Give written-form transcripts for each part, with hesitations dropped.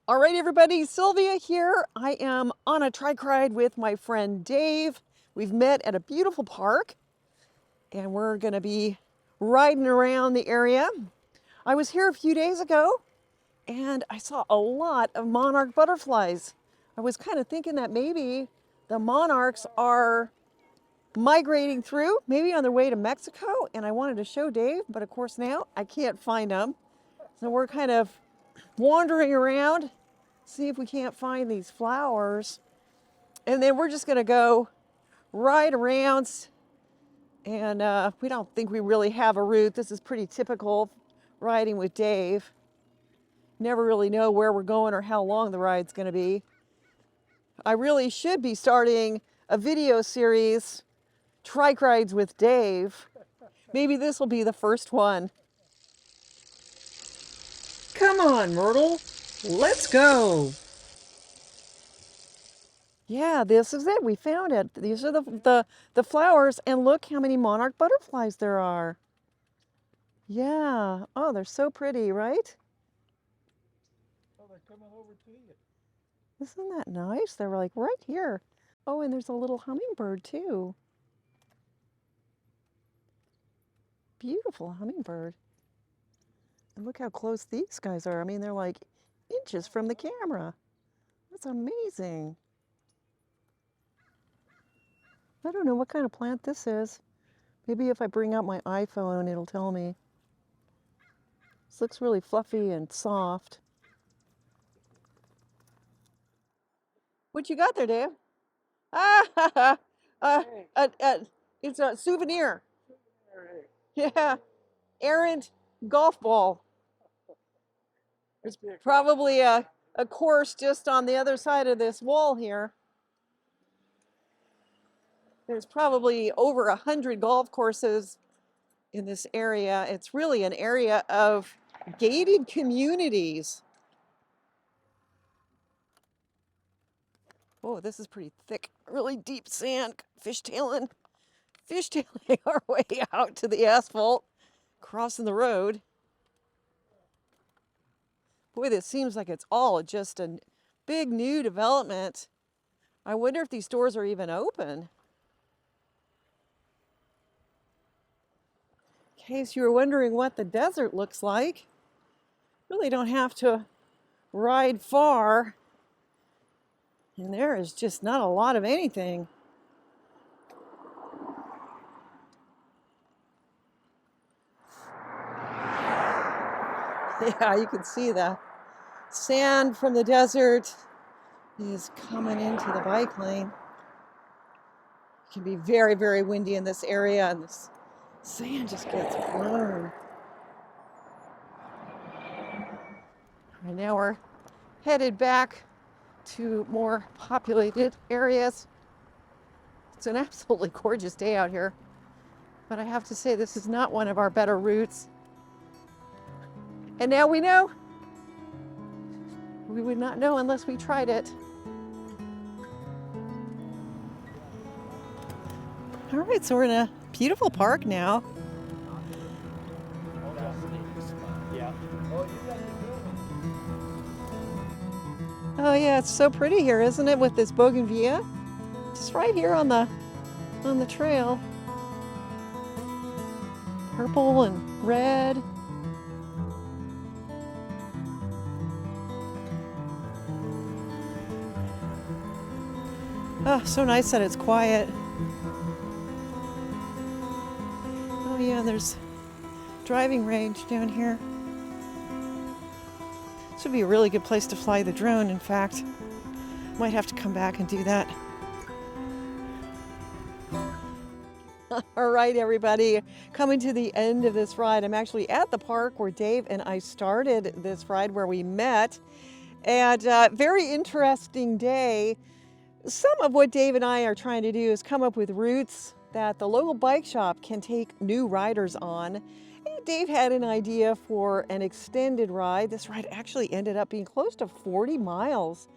All right, everybody, Sylvia here. I am on a trike ride with my friend Dave. We've met at a beautiful park and we're going to be riding around the area. I was here a few days ago and I saw a lot of monarch butterflies. I was kind of thinking that maybe the monarchs are migrating through, maybe on their way to Mexico, and I wanted to show Dave, but of course now I can't find them. So we're kind of wandering around, see if we can't find these flowers. And then we're just gonna go ride around, and we don't think we really have a route. This is pretty typical riding with Dave. Never really know where we're going or how long the ride's gonna be. I really should be starting a video series, Trike Rides with Dave. Maybe this will be the first one. Come on, Myrtle, let's go. Yeah, this is it. We found it. These are the flowers, and look how many monarch butterflies there are. Yeah. Oh, they're so pretty, right? Oh, they're coming over to you. Isn't that nice? They're like right here. Oh, and there's a little hummingbird too. Beautiful hummingbird. And look how close these guys are. I mean, they're like inches from the camera. That's amazing. I don't know what kind of plant this is. Maybe if I bring out my iPhone, it'll tell me. This looks really fluffy and soft. What you got there, Dave? Ah, uh, Hey, it's a souvenir. hey, Yeah, errant golf ball. There's must be a probably a course just on the other side of this wall here. There's probably over 100 golf courses in this area. It's really an area of gated communities. Oh, this is pretty thick, really deep sand. Fishtailing our way out to the asphalt, crossing the road. Boy, this seems like it's all just a big new development. I wonder if these stores are even open. In case you were wondering what the desert looks like, really don't have to ride far. And there is just not a lot of anything. Yeah, you can see the sand from the desert is coming into the bike lane. It can be very, very windy in this area, and this sand just gets blown. And now we're headed back to more populated areas. It's an absolutely gorgeous day out here, but I have to say this is not one of our better routes. And now we know. We would not know unless we tried it. All right, so we're in a beautiful park now. Yeah. Oh yeah, it's so pretty here, isn't it, with this bougainvillea? Just right here on the trail. Purple and red. Oh, so nice that it's quiet. Oh yeah, there's driving range down here. This would be a really good place to fly the drone, in fact. Might have to come back and do that. All right, everybody, coming to the end of this ride. I'm actually at the park where Dave and I started this ride, where we met. And very interesting day. Some of what Dave and I are trying to do is come up with routes that the local bike shop can take new riders on. And Dave had an idea for an extended ride. This ride actually ended up being close to 40 miles.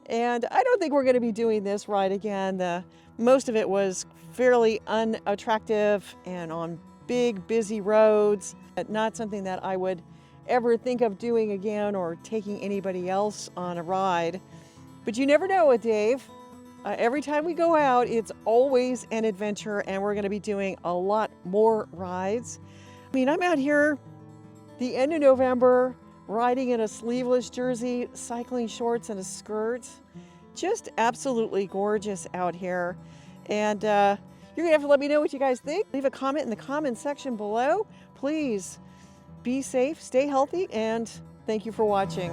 And I don't think we're going to be doing this ride again. Most of it was fairly unattractive and on big, busy roads. Not something that I would ever think of doing again or taking anybody else on a ride. But you never know with Dave. Every time we go out, it's always an adventure, and we're going to be doing a lot more rides. I mean, I'm out here the end of November riding in a sleeveless jersey, cycling shorts, and a skirt. Just absolutely gorgeous out here. And you're going to have to let me know what you guys think. Leave a comment in the comment section below. Please be safe, stay healthy, and thank you for watching.